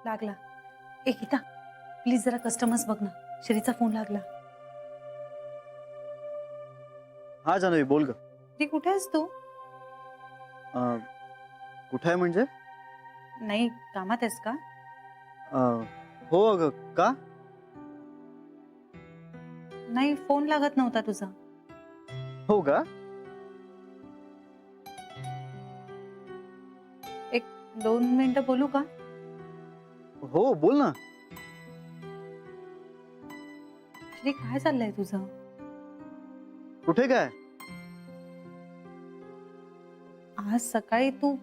लागला. ए गीता, प्लीज जरा कस्टमर्स बघ ना. श्रीचा फोन लागला. हा जानवी बोल ग. ती कुठे आहेस तू? कुठे आहे म्हणजे? नाही, कामात आहेस का? हो अगं, का? नाही, फोन लागत नव्हता तुझा. हो का? 1-2 मिनिटं बोलू का? हो बोल ना. श्री, काय चाललंय तुझं? कुठे काय? आज सकाळी तू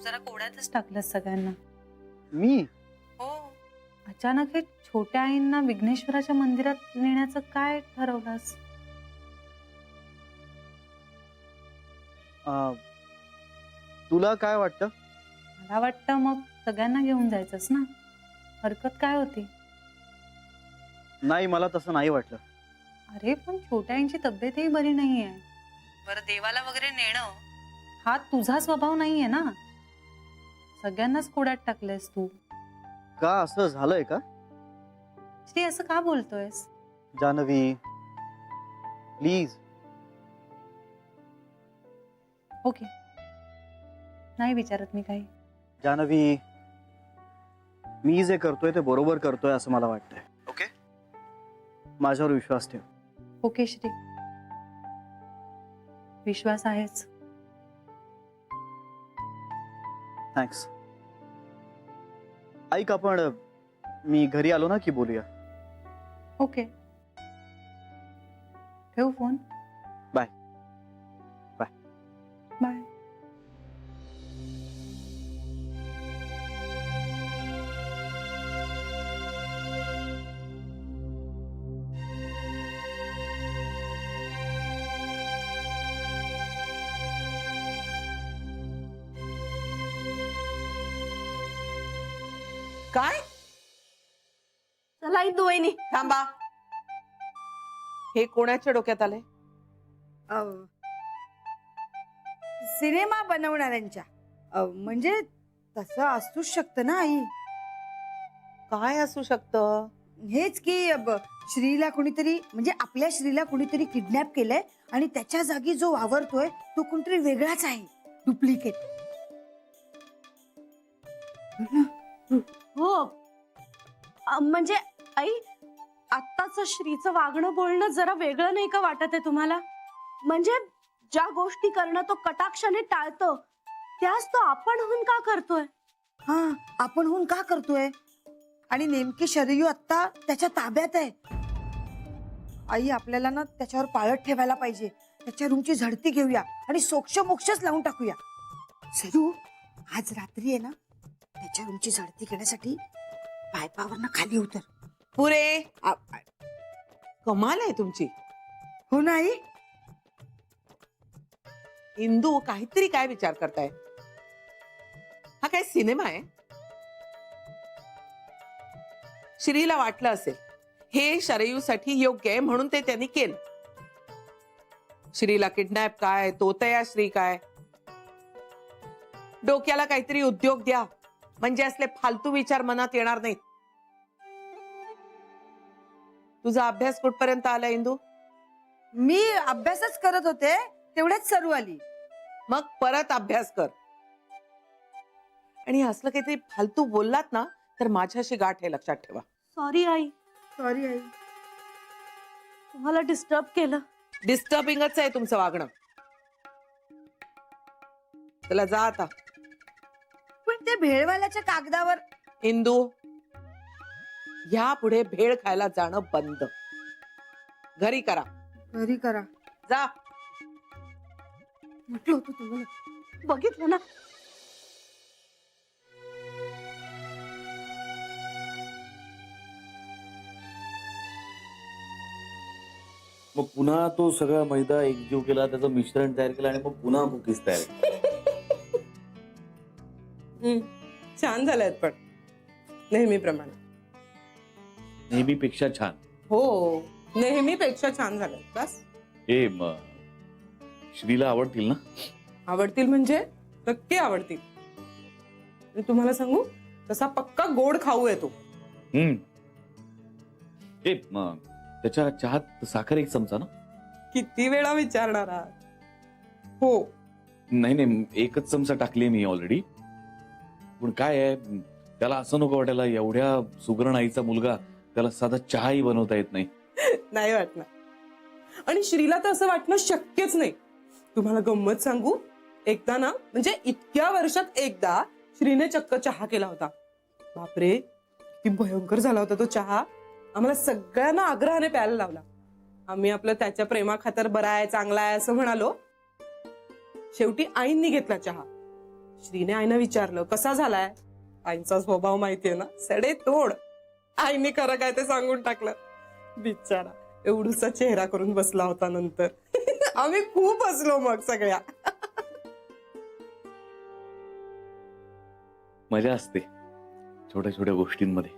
जरा कोड्यातच टाकलंस सगळ्यांना. मी? हो. अचानक हे छोट्या आईंना विघ्नेश्वराच्या मंदिरात नेण्याचं काय ठरवलंस? तुला काय वाटतं? मला वाटतं मग सगळ्यांना घेऊन जायचंस ना. हरकत काय होती? नाही, मला तसं नाही वाटलं. अरे पण छोट्या आईंची तब्येतही बरी नाहीये. बरं, देवाला वगैरे नेणं हा तुझा स्वभाव नाहीये ना. सगळ्यांनाच कोड्यात टाकलेस तू. का असं झालंय का? श्री, असं का बोलतोयस? जानवी प्लीज. ओके, नाही विचारत मी काही. जानवी, मी जे करतोय ते बरोबर करतोय असं मला वाटतंय. ओके, माझ्यावर विश्वास ठेव. ओके श्री, विश्वास आहेच. थँक्स. ऐक, आपण मी घरी आलो ना की बोलूया. ओके, ठेव फोन. बाय. बाय. बाय. काय? चला इंदू वहिनी. थांबा. हे कोणाच्या डोक्यात आलंय? सिनेमा बनवणाऱ्यांच्या. म्हणजे तसं असूच शकतं ना आई. काय असू शकतं? हेच की श्रीला कोणीतरी, म्हणजे आपल्या श्रीला कोणीतरी किडनॅप केलंय आणि त्याच्या जागी जो वावरतोय तो कोणतरी वेगळाच आहे, डुप्लिकेट. हो, म्हणजे आई, आत्ताच श्रीचं वागणं बोलणं जरा वेगळं नाही का वाटत आहे तुम्हाला? म्हणजे ज्या गोष्टी करणं तो कटाक्षाने टाळतो त्याच तो आपणहून का करतोय? हा, आपणहून का करतोय? आणि नेमकी शरयू आता त्याच्या ताब्यात आहे. आई, आपल्याला ना त्याच्यावर पाळत ठेवायला पाहिजे. त्याच्या रूमची झडती घेऊया आणि सोक्ष मोक्षच लावून टाकूया. शरयू, आज रात्री आहे ना, त्याच्या रूमची झडती घेण्यासाठी पायपावरनं खाली उतर. पुरे कमाल आहे तुमची. हो ना आई? इंदू, काहीतरी काय विचार करताय? हा काय सिनेमा आहे? श्रीला वाटलं असेल हे शरयूसाठी योग्य आहे म्हणून ते त्यांनी केलं. श्रीला किडनॅप काय, तोतया श्री काय. डोक्याला काहीतरी उद्योग द्या म्हणजे असले फालतू विचार मनात येणार नाहीत. तुझा अभ्यास कुठपर्यंत आला इंदू? मी अभ्यासच करत होते, तेवढ्याच सरू आली. मग परत अभ्यास कर. आणि असलं काहीतरी फालतू बोललात ना तर माझ्याशी गाठ आहे, लक्षात ठेवा. Sorry I, sorry I. तुम्हाला डिस्टर्ब केलं. डिस्टर्बिंगच आहे तुमचं वागणं. चला जा आता. पण ते भेळवाल्याच्या कागदावर. इंदू, ह्या पुढे भेळ खायला जाणं बंद. घरी करा. घरी करा. जा. म्हटलं होतं तुम्हाला. बघितलं ना, मग पुन्हा तो सगळा मैदा एकजीव केला, त्याचं मिश्रण तयार केलं आणि मग पुन्हा कुकीज तयार केल्या. छान झाल्यात पण नेहमीप्रमाणे. नेहमीपेक्षा छान. हो, नेहमीपेक्षा छान झाल्यात. बस. हे श्रीला आवडतील ना? आवडतील म्हणजे नक्की आवडतील. आणि तुम्हाला सांगू, तसा पक्का गोड खाऊ आहे तो. ए मग त्याच्या चहात साखर 1 चमचा ना? किती वेळा विचारणार आहात? हो. नाही 1च चमचा टाकली मी ऑलरेडी. पण काय आहे, त्याला असं नको वाटायला एवढ्या सुगरण आईचा मुलगा त्याला साधा चहाही बनवता येत नाही. नाही वाटणार. आणि श्रीला तर असं वाटणं शक्यच नाही. तुम्हाला गंमत सांगू, एकदा ना म्हणजे इतक्या वर्षात एकदा श्रीने चक्क चहा केला होता. बापरे, किती भयंकर झाला होता तो चहा. आम्हाला सगळ्यांना आग्रहाने प्यायला लावला. आम्ही आपलं त्याच्या प्रेमाखातर बरा आहे, चांगला आहे असं म्हणालो. शेवटी आईंनी घेतला चहा. श्रीने आईनं विचारलं कसा झालाय. आईंचा स्वभाव माहितीये ना, सडे तोड. आईने खरं काय ते सांगून टाकलं. बिचारा एवढूसा चेहरा करून बसला होता. नंतर आम्ही खूप हसलो मग सगळ्या. मजा असते छोट्या छोट्या गोष्टींमध्ये.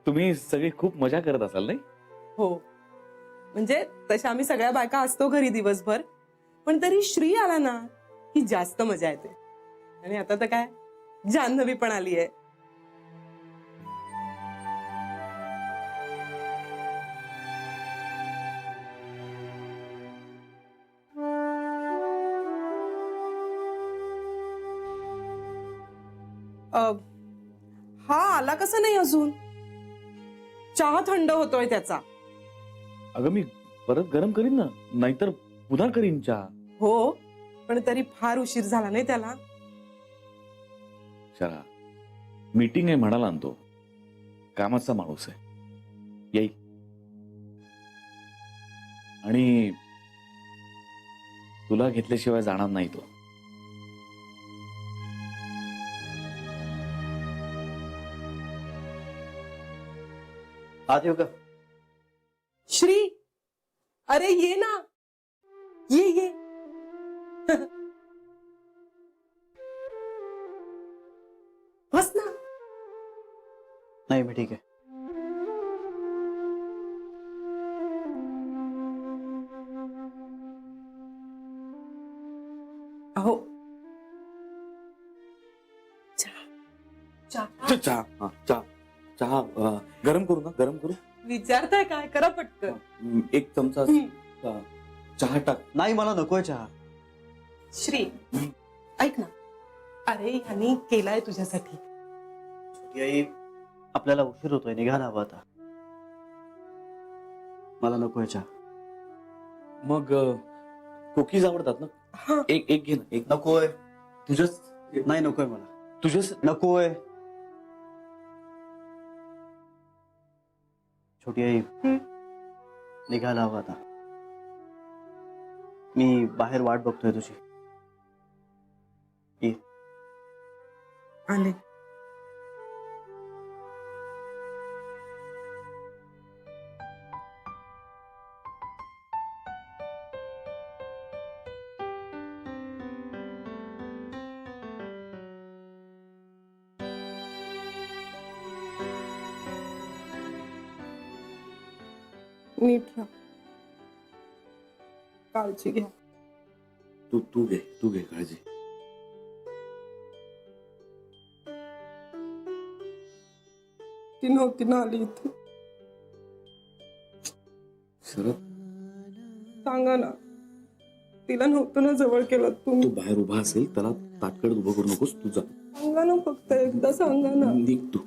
तुम्ही सगळे खूप मजा करत असाल नाही? हो, म्हणजे तशा आम्ही सगळ्या बायका असतो घरी दिवसभर, पण तरी श्री आला ना की जास्त मजा येते. आणि आता तर काय, जान्हवी पण आली आहे. हा आला कसं नाही अजून? चहा थंड होतोय त्याचा. अगं मी परत गरम करीन ना, नाहीतर पुन्हा करीन चहा. हो, पण तरी फार उशीर झाला नाही त्याला. चला, मीटिंग आहे म्हणाला ना तो. कामाचा माणूस आहे, येईल. आणि तुला घेतल्याशिवाय जाणार नाही तो. आत येऊ का? श्री, अरे ये ना, ये. बस ना. नाही मी ठीक आहे. अहो, चहा चहा गरम करू ना? गरम करू? विचारताय काय? करा पटकन. 1 चमचा चहा टाक. नाही मला नकोय चहा. श्री, ऐक ना. अरे ह्यानी केलाय तुझ्यासाठी. छोटी आई, आपल्याला उशीर होतोय, निघायला हवा आता. मला नकोय चहा. मग कुकीज आवडतात ना? हा. एक घे ना. एक नकोय. तुझ्याच नाही नकोय मला. तुझ्याच नकोय. छोटी आई, निघायला हवा आता. मी बाहेर वाट बघतोय तुझी. ये. आले. नीट राहा. काळजी घ्या. तू घे काळजी. ती नव्हती ना आली इथे. शरद, सांगा ना, तिला नव्हतं ना जवळ केलं तू तुम्ही. बाहेर उभा असेल त्याला ताटकळत उभं करू नकोस. तू जा. सांगा ना, फक्त एकदा सांगा ना. निघ तू,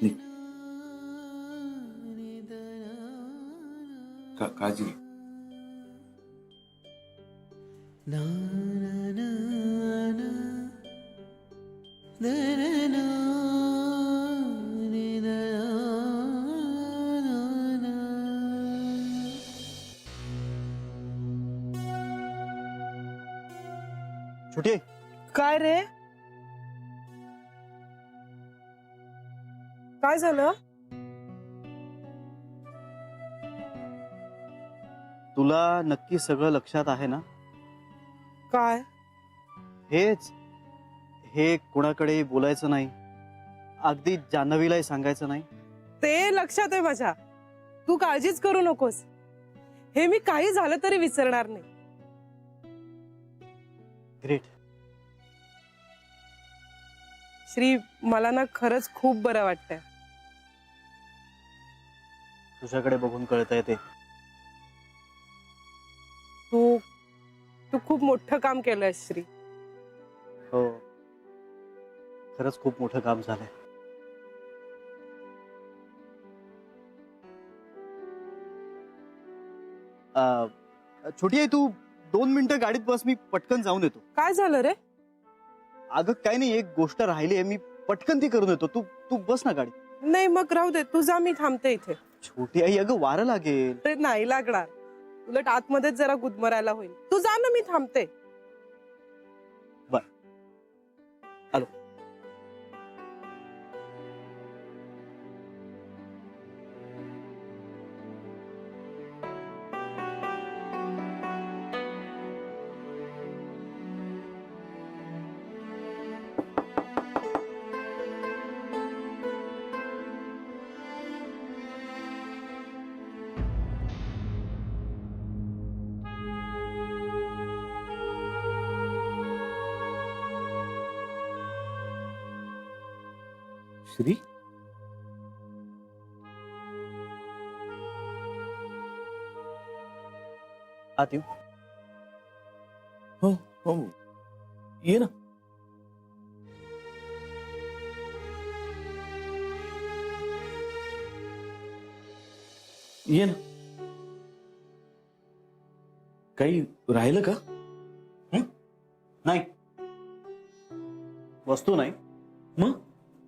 निघ. काळजी घे. छोटी आई, काय रे? काय झालं? तुला नक्की सगळं लक्षात आहे ना? काय? हेच, हे कुणाकडे बोलायचं नाही, अगदी जान्हवीलाही सांगायचं नाही. ते लक्षात आहे माझ्या. तू काळजीच करू नकोस. हे मी काही झालं तरी विसरणार नाही. ग्रेट. श्री, मला ना खरंच खूप बरं वाटतंय. तुझ्याकडे बघून कळतंय ते. तू तू खूप मोठं काम केलंय श्री. हो, खरंच खूप मोठं काम झालंय. छोटी आहे तू, 2 मिनिटं गाडीत बस, मी पटकन जाऊन येतो. काय झालं रे? अगं काही नाही, एक गोष्ट राहिली आहे, मी पटकन ती करून येतो. तू तू बस ना गाडी. नाही मग राहू दे, तू जा, मी थांबते इथे. छोटी आई, अगं वारं लागेल. ते नाही लागणार, उलट आतमध्येच जरा गुदमरायला होईल. तू जा ना, मी थांबते. आलो. श्री, आत येऊ? हो हो, ये ना. ये ना. काही राहिलं का? नाही, वस्तू नाही, मग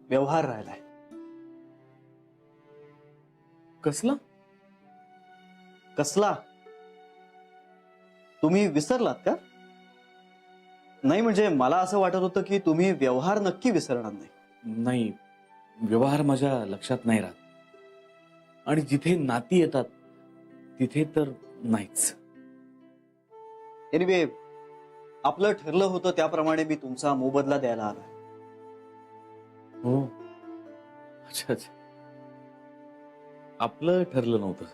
व्यवहार राहिलाय. कसला? कसला? तुम्ही विसरलात का? नाही म्हणजे मला असं वाटत होतं की तुम्ही व्यवहार नक्की विसरणार नाही. नाही, व्यवहार माझ्या लक्षात नाही राहत. आणि जिथे नाती येतात तिथे तर नाहीच. एनिवे, आपलं ठरलं होतं त्याप्रमाणे मी तुमचा मोबदला द्यायला आलो. हो, अच्छा अच्छा. आपलं ठरलं नव्हतं,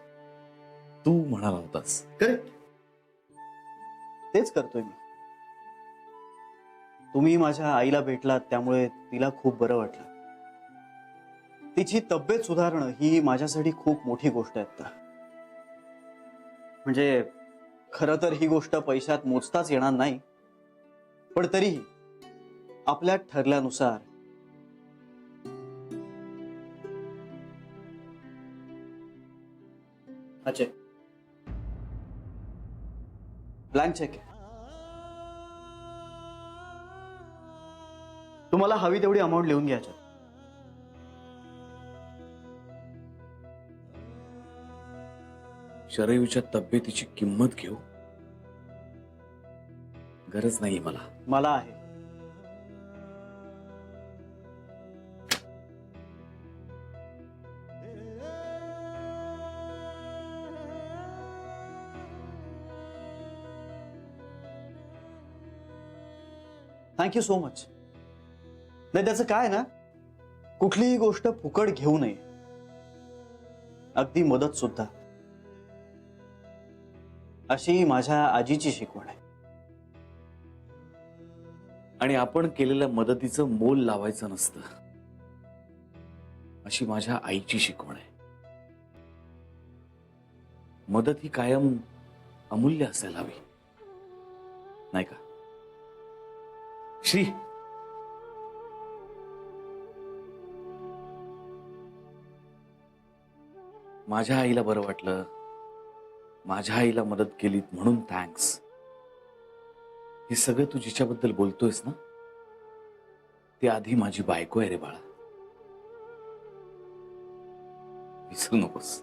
तू म्हणाला होतास. करेक्ट, तेच करतोय मी. तुम्ही माझ्या आईला भेटलात त्यामुळे तिला खूप बरं वाटलं. तिची तब्येत सुधारणं ही माझ्यासाठी खूप मोठी गोष्ट आहे आता. म्हणजे खरं तर ही गोष्ट पैशात मोजताच येणार नाही, पण तरीही आपल्या ठरल्यानुसार अच्छा, ब्लँक चेक आहे. तुम्हाला हवी तेवढी अमाऊंट लिहून घ्यायच्या. शरयूच्या तब्येतीची किंमत घेऊ? गरज नाही मला. मला आहे. Thank you so much. नाही, त्याचं काय ना, कुठलीही गोष्ट फुकट घेऊ नये, अगदी मदत सुद्धा. अशी माझ्या आजीची शिकवण आहे. आणि आपण केलेल्या मदतीचं मोल लावायचं नसतं, अशी माझ्या आईची शिकवण आहे. मदत ही कायम अमूल्य असायला हवी, नाही का श्री? माझ्या आईला बरं वाटलं, माझ्या आईला मदत केलीत म्हणून थँक्स. हे सगळं तू जिच्याबद्दल बोलतोयस ना, ती आधी माझी बायको आहे रे बाळा, विसरू नकोस.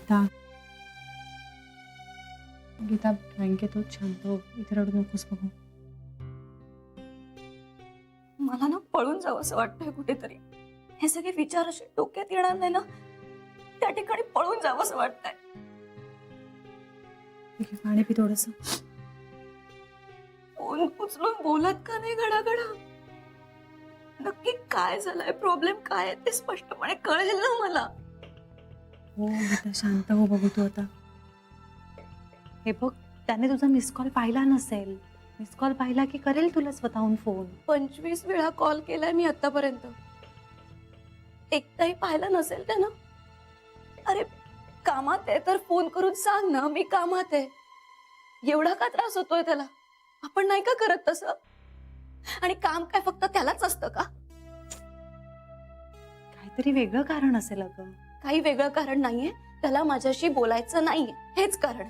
गीता गीता बँकेत शांत हो. इथे रडू नकोस बघू. मला ना पळून जावं असं वाटतंय कुठेतरी. हे सगळे विचार असे डोक्यात येणार नाही ना, त्या ठिकाणी पळून जावं असं वाटतंय. ठीक आहे, पाणी पी थोडस. फोन उचलून बोलत का नाही घडाघडा? नक्की काय झालंय, प्रॉब्लेम काय आहे ते स्पष्टपणे कळेल ना मला. हो गीता शांत हो बघू तू आता. हे बघ, त्याने तुझा मिस कॉल पाहिला नसेल. मिस कॉल पाहिला की करेल तुला स्वतःहून फोन. 25 वेळा कॉल केलाय मी आतापर्यंत. एकदाही पाहिला नसेल त्यानं. अरे कामात आहे तर फोन करून सांग ना, मी कामात आहे. एवढा का त्रास होतोय त्याला? आपण नाही का करत तसं? आणि काम काय फक्त त्यालाच असतं का? काहीतरी वेगळं कारण असेल अगं. काही वेगळं कारण नाहीये. त्याला माझ्याशी बोलायचं नाहीये, हेच कारण.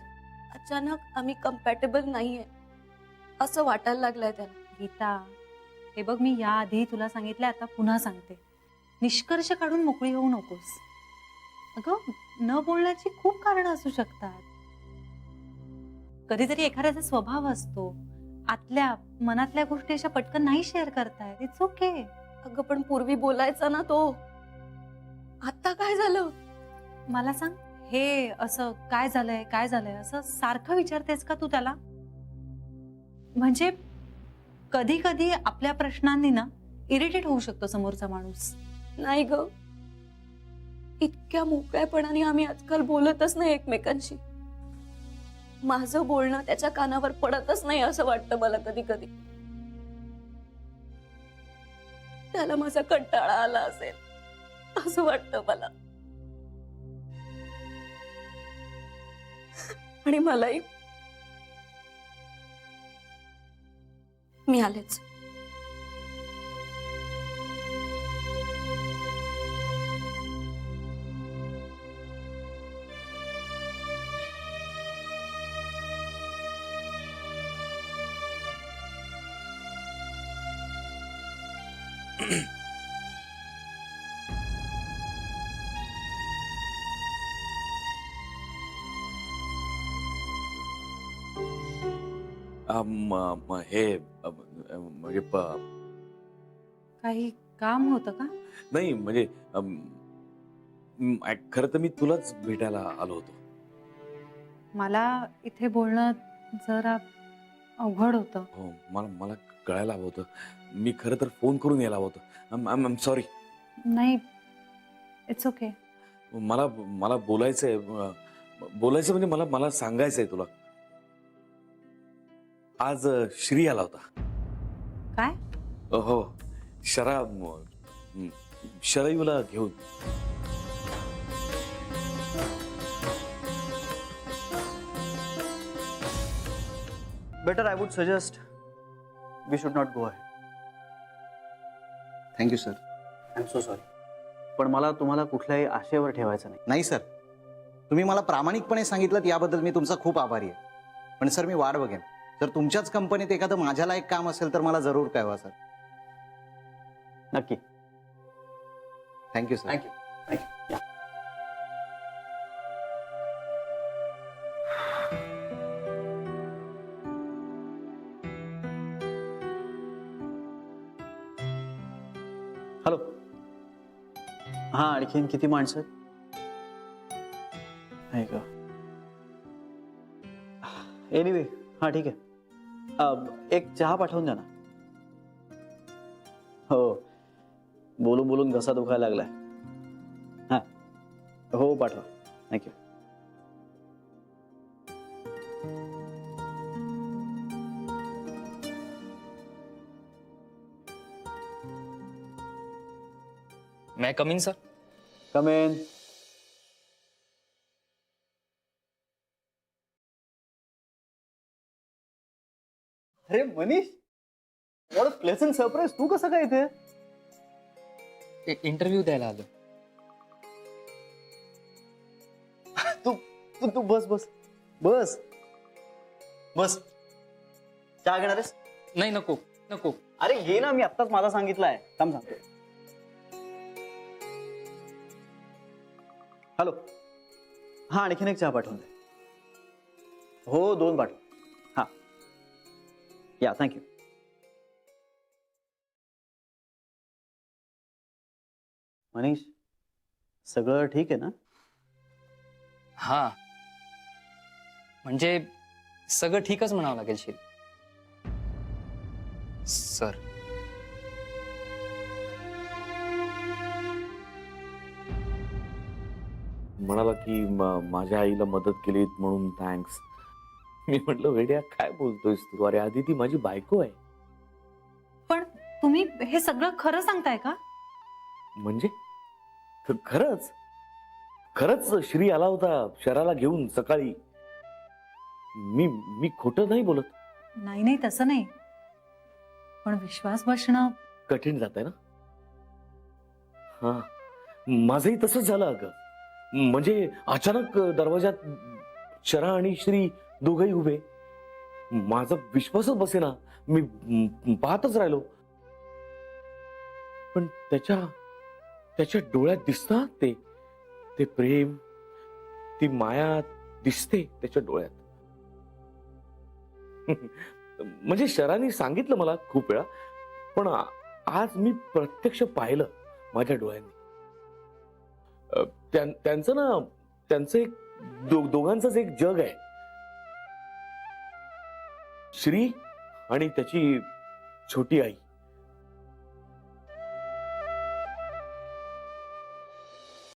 अचानक आम्ही कम्पॅटेबल नाहीये असं वाटायला लागलंय त्याला. गीता, हे बघ, मी याआधी तुला सांगितलं, आता पुन्हा सांगते. निष्कर्ष काढून मोकळी होऊ नकोस. अगं, न बोलण्याची खूप कारणं असू शकतात. कधीतरी एखाद्याचा स्वभाव असतो, आतल्या मनातल्या गोष्टी अशा पटकन नाही शेअर करतायत. It's okay. अगं पण पूर्वी बोलायचा ना तो. आता काय झालं? मला सांग, हे असं काय झालंय असं सारखं विचारतेस का तू त्याला? म्हणजे कधी कधी आपल्या प्रश्नांनी ना इरिटेट होऊ शकतो समोरचा माणूस. नाही ग, इतक्या मोकळ्यापणाने आम्ही आजकाल बोलतच नाही एकमेकांशी. माझं बोलणं त्याच्या कानावर पडतच नाही असं वाटतं मला कधी कधी. त्याला माझा कंटाळा आला असेल असं वाटतं मला. आणि मलाही. मी आलेच. हे म्हणजे काही काम होतं का? नाही म्हणजे खरं तर मी तुलाच भेटायला आलो होतो. मला इथे बोलणं जरा अवघड होतं. हो, मला कळायला हवं होतं. मी खरं तर फोन करून यायला हवं होतं. I am sorry. नाही, इट्स ओके. मला बोलायचंय म्हणजे मला सांगायचंय तुला. आज श्री आला होता. काय? हो, शरयूला घेऊन. Better I would suggest we should not go ahead. Thank you sir. I am so sorry. पण मला तुम्हाला कुठल्याही आशेवर ठेवायचं नाही. नाही सर, तुम्ही मला प्रामाणिकपणे सांगितलं याबद्दल मी तुमचा खूप आभारी आहे. पण सर, मी वाट बघेन. जर तुमच्याच कंपनीत एखादं माझ्या लायक काम असेल तर मला जरूर कळवा सर. नक्की. Thank you sir. Thank you. Thank you. Hello. हा, आणखीन किती माणसं आहेत? एनिवे, हा ठीक आहे. एक चहा पाठवून द्या ना. हो, बोलून बोलून घसा दुखायला लागलाय. हा, हो पाठवा. Thank you. May I come in sir. Come in. अरे Manish, what a pleasant surprise. तू कसं काय इथे? इंटरव्ह्यू द्यायला आलो. तू तू तू बस बस बस बस. चहा घेणार आहेस? नाही, नको नको. अरे घे ना, मी आत्ताच माझा सांगितलाय. थांब सांगतो. हॅलो. हा, आणखीन एक चहा पाठवून दे. हो, 2 पाठव. हा, या, थँक्यू. मनीष, सगळं ठीक आहे ना? हा म्हणजे सगळं ठीकच म्हणावं लागेल श्री सर. म्हणाला की माझ्या आईला मदत केलीत म्हणून थँक्स. मी म्हटलं वेड्या काय बोलतोयस तू? अरे आधी ती माझी बायको आहे. पण तुम्ही हे सगळं खरं सांगताय का? म्हणजे खरंच खरंच श्री आला होता शराला घेऊन सकाळी. मी खोटं नाही बोलत. नाही नाही, तसं नाही, पण विश्वास बसणं. कठीण जात आहे ना? हा, माझंही तसंच झालं अगं. म्हणजे अचानक दरवाजात शरा आणि श्री दोघही उभे. माझा विश्वासच बसेना. मी पाहतच राहिलो. पण त्याच्या डोळ्यात दिसतात ते प्रेम, ती माया दिसते त्याच्या डोळ्यात. म्हणजे शरानी सांगितलं मला खूप वेळा, पण आज मी प्रत्यक्ष पाहिलं माझ्या डोळ्यांनी. त्यांचं एक दोघांचंच एक जग आहे. श्री आणि त्याची छोटी आई.